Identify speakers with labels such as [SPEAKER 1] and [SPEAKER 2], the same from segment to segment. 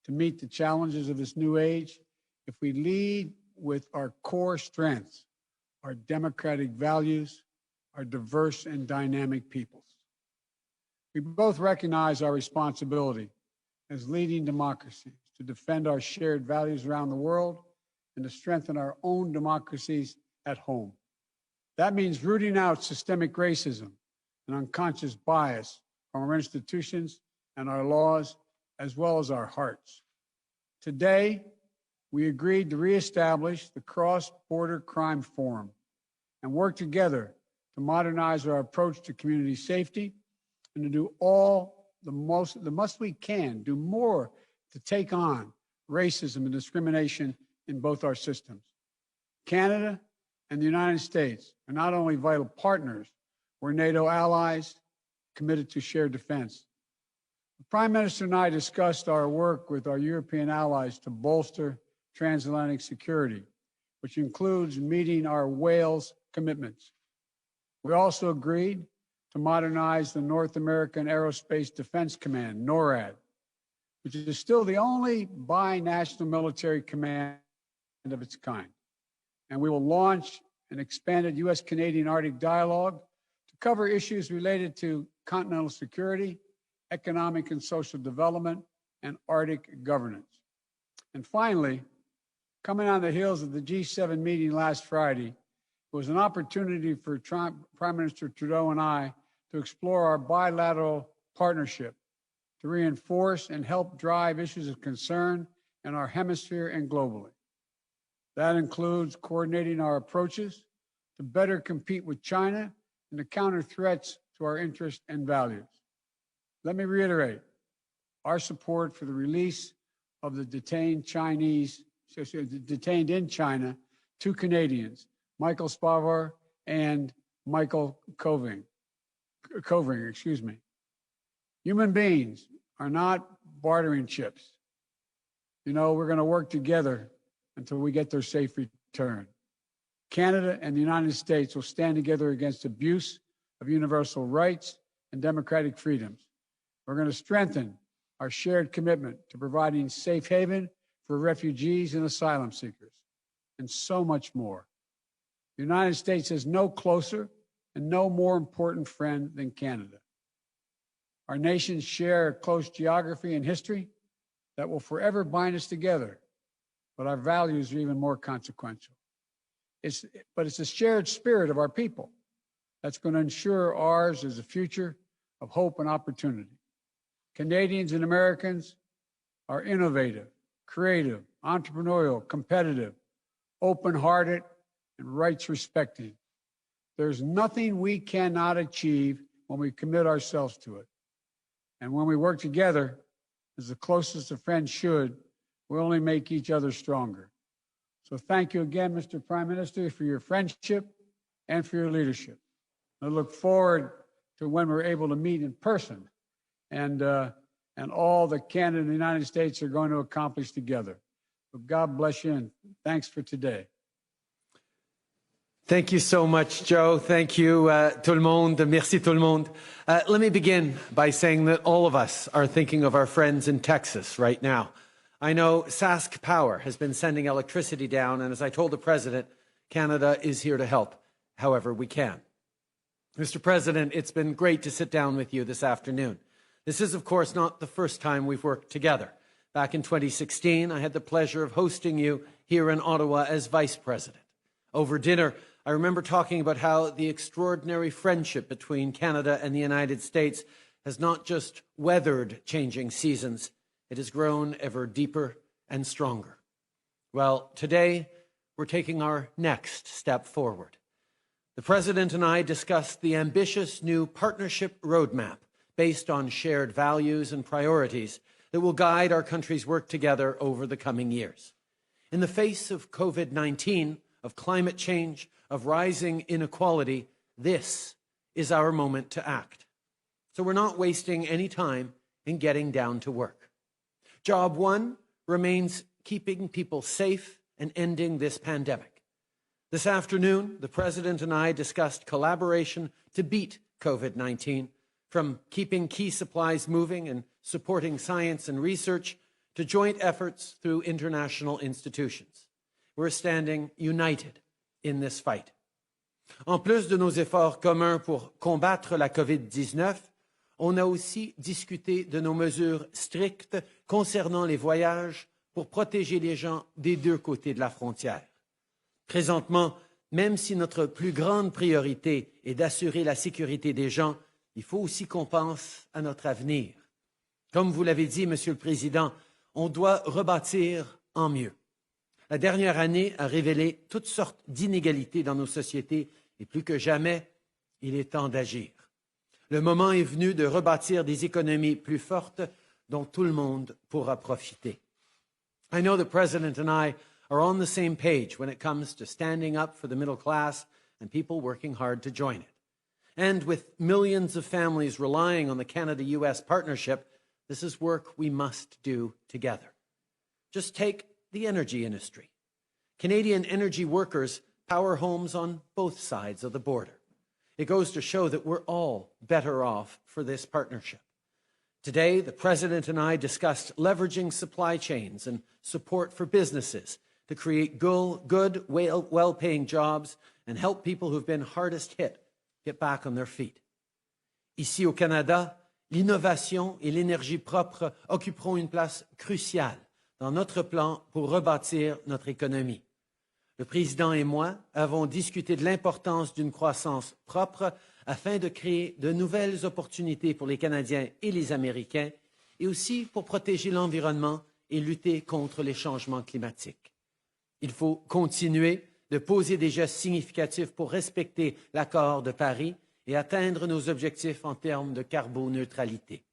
[SPEAKER 1] to meet the challenges of this new age if we lead with our core strengths, our democratic values, our diverse and dynamic peoples. We both recognize our responsibility as leading democracies to defend our shared values around the world and to strengthen our own democracies at home. That means rooting out systemic racism and unconscious bias from our institutions and our laws, as well as our hearts. Today, we agreed to reestablish the Cross-Border Crime Forum and work together to modernize our approach to community safety and to do all the most we can, do more to take on racism and discrimination in both our systems. Canada and the United States are not only vital partners, we're NATO allies committed to shared defense. The Prime Minister and I discussed our work with our European allies to bolster transatlantic security, which includes meeting our Wales commitments. We also agreed to modernize the North American Aerospace Defense Command, NORAD, which is still the only binational military command of its kind. And we will launch an expanded U.S.-Canadian Arctic dialogue to cover issues related to continental security, economic and social development, and Arctic governance. And finally, coming on the heels of the G7 meeting last Friday, it was an opportunity for Prime Minister Trudeau and I to explore our bilateral partnership to reinforce and help drive issues of concern in our hemisphere and globally. That includes coordinating our approaches to better compete with China and to counter threats to our interests and values. Let me reiterate our support for the release of the detained in China, two Canadians, Michael Spavor and Michael Coving. Human beings are not bartering chips. You know, we're going to work together until we get their safe return. Canada and the United States will stand together against abuse of universal rights and democratic freedoms. We're going to strengthen our shared commitment to providing safe haven for refugees and asylum seekers, and so much more. The United States has no closer and no more important friend than Canada. Our nations share a close geography and history that will forever bind us together, but our values are even more consequential. But it's the shared spirit of our people that's going to ensure ours is a future of hope and opportunity. Canadians and Americans are innovative, creative, entrepreneurial, competitive, open-hearted, and rights-respecting. There's nothing we cannot achieve when we commit ourselves to it. And when we work together, as the closest of friends should, we only make each other stronger. So thank you again, Mr. Prime Minister, for your friendship and for your leadership. I look forward to when we're able to meet in person and all that Canada and the United States are going to accomplish together. So God bless you, and thanks for today.
[SPEAKER 2] Thank you so much, Joe. Thank you, tout le monde. Merci tout le monde. Let me begin by saying that all of us are thinking of our friends in Texas right now. I know Sask Power has been sending electricity down, and as I told the President, Canada is here to help however we can. Mr. President, it's been great to sit down with you this afternoon. This is, of course, not the first time we've worked together. Back in 2016, I had the pleasure of hosting you here in Ottawa as Vice President. Over dinner, I remember talking about how the extraordinary friendship between Canada and the United States has not just weathered changing seasons, it has grown ever deeper and stronger. Well, today, we're taking our next step forward. The President and I discussed the ambitious new partnership roadmap based on shared values and priorities that will guide our country's work together over the coming years. In the face of COVID-19, of climate change, of rising inequality, this is our moment to act. So we're not wasting any time in getting down to work. Job one remains keeping people safe and ending this pandemic. This afternoon, the President and I discussed collaboration to beat COVID-19, from keeping key supplies moving and supporting science and research to joint efforts through international institutions. We're standing united in this fight. En plus de nos efforts communs pour combattre la COVID-19, on a aussi discuté de nos mesures strictes concernant les voyages pour protéger les gens des deux côtés de la frontière. Présentement, même si notre plus grande priorité est d'assurer la sécurité des gens, il faut aussi qu'on pense à notre avenir. Comme vous l'avez dit, Monsieur le Président, on doit rebâtir en mieux. La dernière année a révélé toutes sortes d'inégalités dans nos sociétés et plus que jamais, il est temps d'agir. Le moment est venu de rebâtir des économies plus fortes dont tout le monde pourra profiter. I know the President and I are on the same page when it comes to standing up for the middle class and people working hard to join it. And with millions of families relying on the Canada-US partnership, this is work we must do together. Just take the energy industry. Canadian energy workers power homes on both sides of the border. It goes to show that we're all better off for this partnership. Today, the President and I discussed leveraging supply chains and support for businesses to create good, well-paying jobs and help people who've been hardest hit get back on their feet. Ici au Canada, l'innovation et l'énergie propre occuperont une place cruciale dans notre plan pour rebâtir notre économie. Le Président et moi avons discuté de l'importance d'une croissance propre afin de créer de nouvelles opportunités pour les Canadiens et les Américains et aussi pour protéger l'environnement et lutter contre les changements climatiques. Il faut continuer de poser des gestes significatifs pour respecter l'accord de Paris et atteindre nos objectifs en termes de carboneutralité.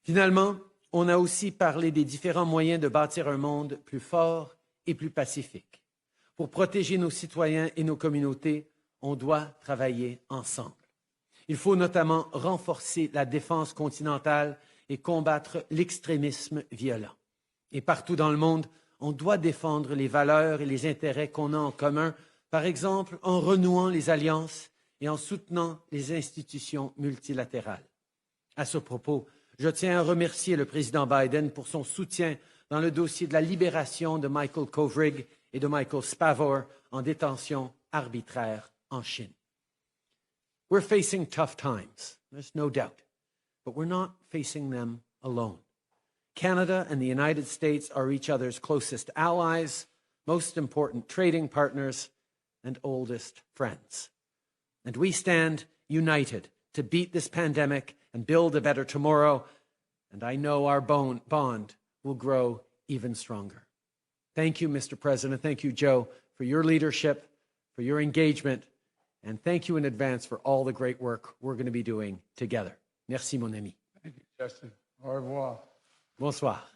[SPEAKER 2] Finalement, on a aussi parlé des différents moyens de bâtir un monde plus fort et plus pacifique. Pour protéger nos citoyens et nos communautés, on doit travailler ensemble. Il faut notamment renforcer la défense continentale et combattre l'extrémisme violent. Et partout dans le monde, on doit défendre les valeurs et les intérêts qu'on a en commun, par exemple en renouant les alliances et en soutenant les institutions multilatérales. À ce propos, je tiens à remercier le président Biden pour son soutien dans le dossier de la libération de Michael Kovrig et de Michael Spavor en détention arbitraire en Chine. We're facing tough times, there's no doubt, but we're not facing them alone. Canada and the United States are each other's closest allies, most important trading partners, and oldest friends. And we stand united to beat this pandemic and build a better tomorrow, and I know our bond will grow even stronger. Thank you, Mr. President. Thank you, Joe, for your leadership, for your engagement, and thank you in advance for all the great work we're going to be doing together. Merci, mon ami.
[SPEAKER 1] Thank you, Justin. Au revoir.
[SPEAKER 2] Bonsoir.